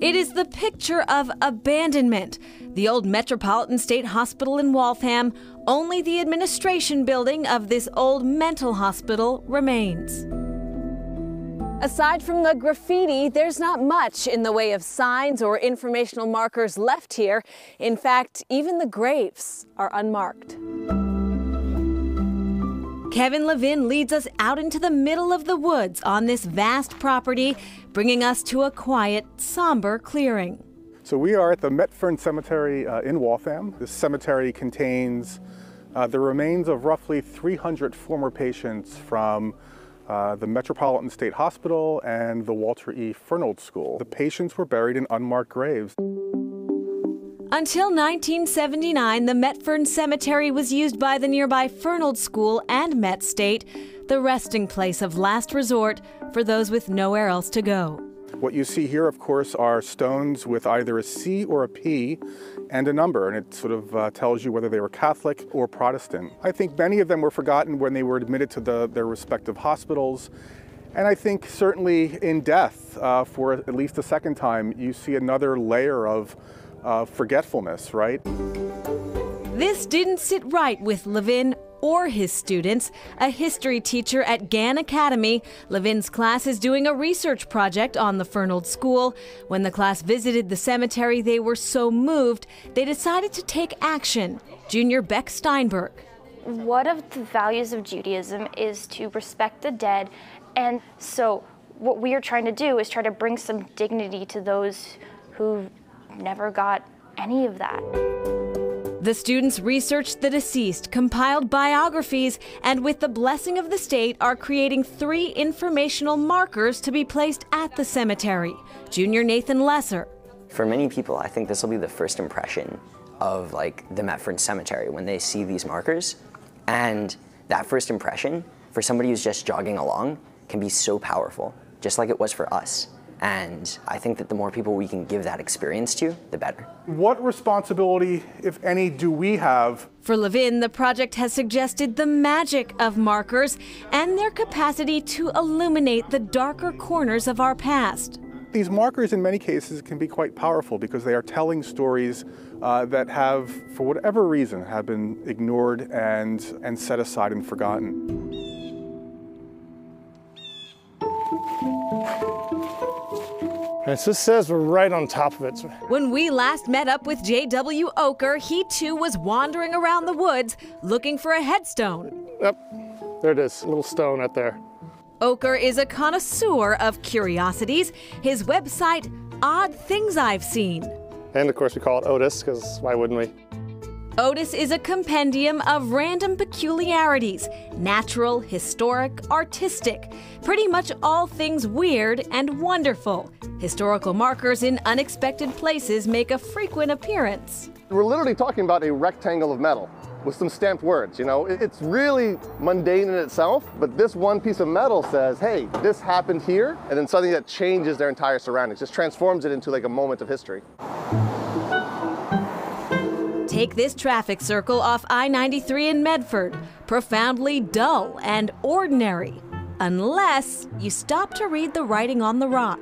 It is the picture of abandonment. The old Metropolitan State Hospital in Waltham, only the administration building of this old mental hospital remains. Aside from the graffiti, there's not much in the way of signs or informational markers left here. In fact, even the graves are unmarked. Kevin Levin leads us out into the middle of the woods on this vast property, bringing us to a quiet, somber clearing. So we are at the Metfern Cemetery in Waltham. This cemetery contains the remains of roughly 300 former patients from the Metropolitan State Hospital and the Walter E. Fernald School. The patients were buried in unmarked graves. Until 1979, the Metfern Cemetery was used by the nearby Fernald School and Met State, the resting place of last resort for those with nowhere else to go. What you see here, of course, are stones with either a C or a P and a number, and it sort of tells you whether they were Catholic or Protestant. I think many of them were forgotten when they were admitted to their respective hospitals. And I think certainly in death, for at least a second time, you see another layer of forgetfulness, right? This didn't sit right with Levin or his students. A history teacher at Gann Academy, Levin's class is doing a research project on the Fernald School. When the class visited the cemetery, they were so moved, they decided to take action. Junior Beck Steinberg. One of the values of Judaism is to respect the dead, and so what we are trying to do is try to bring some dignity to those who never got any of that. The students researched the deceased, compiled biographies, and with the blessing of the state are creating 3 informational markers to be placed at the cemetery. Junior Nathan Lesser. For many people, I think this will be the first impression of the Metfern Cemetery when they see these markers. And that first impression, for somebody who's just jogging along, can be so powerful, just like it was for us. And I think that the more people we can give that experience to, the better. What responsibility, if any, do we have? For Levin, the project has suggested the magic of markers and their capacity to illuminate the darker corners of our past. These markers, in many cases, can be quite powerful because they are telling stories that have, for whatever reason, have been ignored and set aside and forgotten. And it just says we're right on top of it. When we last met up with J.W. Oker, he too was wandering around the woods looking for a headstone. Yep, there it is, a little stone right there. Oker is a connoisseur of curiosities. His website, Odd Things I've Seen. And of course we call it Otis, because why wouldn't we? Otis is a compendium of random peculiarities, natural, historic, artistic, pretty much all things weird and wonderful. Historical markers in unexpected places make a frequent appearance. We're literally talking about a rectangle of metal with some stamped words, you know? It's really mundane in itself, but this one piece of metal says, hey, this happened here, and then something that changes their entire surroundings, just transforms it into like a moment of history. Take this traffic circle off I-93 in Medford. Profoundly dull and ordinary, unless you stop to read the writing on the rock.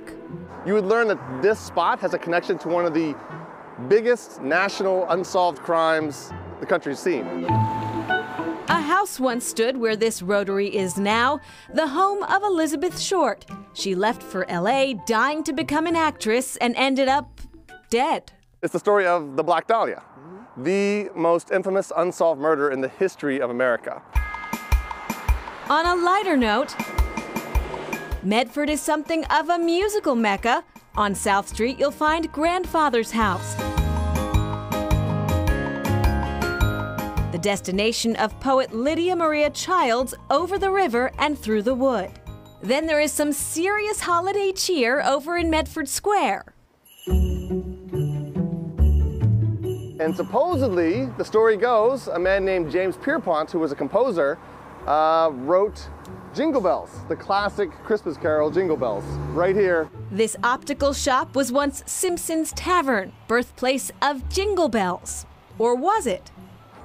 You would learn that this spot has a connection to one of the biggest national unsolved crimes the country's seen. A house once stood where this rotary is now, the home of Elizabeth Short. She left for LA, dying to become an actress, and ended up dead. It's the story of the Black Dahlia, the most infamous unsolved murder in the history of America. On a lighter note, Medford is something of a musical mecca. On South Street, you'll find Grandfather's House, the destination of poet Lydia Maria Childs' Over the River and Through the Wood. Then there is some serious holiday cheer over in Medford Square. And supposedly, the story goes, a man named James Pierpont, who was a composer, wrote Jingle Bells, the classic Christmas carol Jingle Bells, right here. This optical shop was once Simpson's Tavern, birthplace of Jingle Bells. Or was it?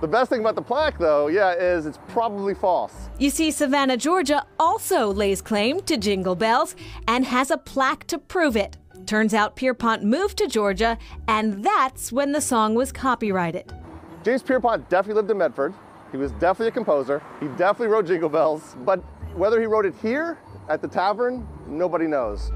The best thing about the plaque, though, is it's probably false. You see, Savannah, Georgia also lays claim to Jingle Bells and has a plaque to prove it. Turns out Pierpont moved to Georgia, and that's when the song was copyrighted. James Pierpont definitely lived in Medford. He was definitely a composer. He definitely wrote Jingle Bells, but whether he wrote it here at the tavern, nobody knows.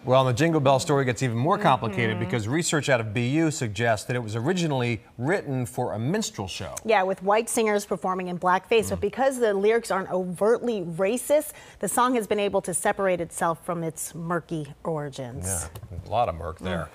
Well, the Jingle Bell story gets even more complicated because research out of BU suggests that it was originally written for a minstrel show. Yeah, with white singers performing in blackface, but because the lyrics aren't overtly racist, the song has been able to separate itself from its murky origins. Yeah, a lot of murk there.